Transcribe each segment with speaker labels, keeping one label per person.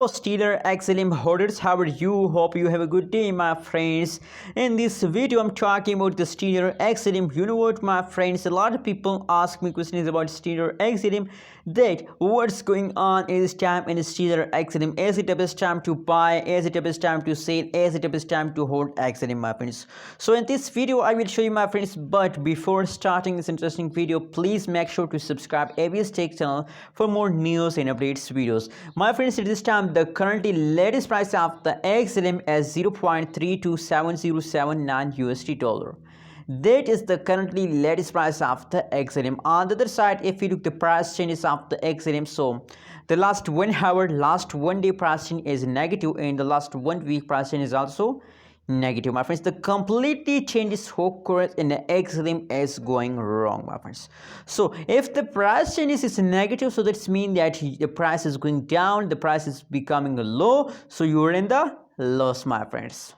Speaker 1: Stellar XLM holders, how are you? Hope you have a good day, my friends. In this video, I'm talking about the Stellar XLM. You know what, my friends? A lot of people ask me questions about Stellar XLM. That what's going on in this time in Stellar XLM? Is it the best time to buy? Is it the best time to sell? Is it the best time to hold XLM, my friends? So in this video, I will show you, my friends. But before starting this interesting video, please make sure to subscribe ABS Tech channel for more news and updates videos. My friends, at this time, the currently latest price of the XLM is 0.327079 USD dollar. That is the currently latest price of the XLM. On the other side, if you look the price changes of the XLM, so the last 1 hour, last 1 day price change is negative, and the last 1 week price change is also negative, my friends. The completely changes occurs in the XLM is going wrong, my friends. So if the price changes is negative, so that's mean that the price is going down, the price is becoming low, so you're in the loss, my friends.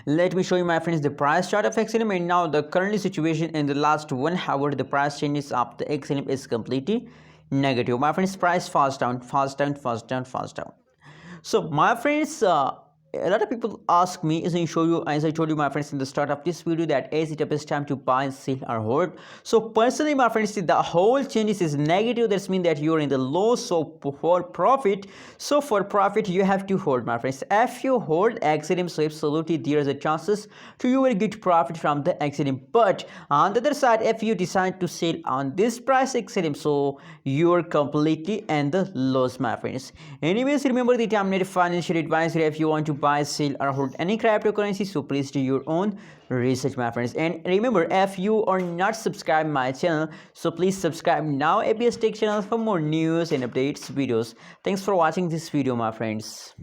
Speaker 1: Let me show you, my friends, the price chart of XLM. And now the currently situation in the last 1 hour, the price changes of the XLM is completely negative, my friends. Price fast down, fast down, fast down, fast down. So my friends, a lot of people ask me, as I told you, my friends, in the start of this video, that is it the best time to buy and sell or hold? So personally, my friends, the whole changes is negative. That's mean that you're in the low. So for profit, you have to hold, my friends. If you hold XLM, so absolutely there is a chances to you will get profit from the XLM. But on the other side, if you decide to sell on this price XLM, so you're completely in the loss, my friends. Anyways, remember that I'm not a financial advisor. If you want to buy, sell or hold any cryptocurrency, so please do your own research, my friends. And remember, if you are not subscribed my channel, so please subscribe now ABS Tech channel for more news and updates videos. Thanks for watching this video, my friends.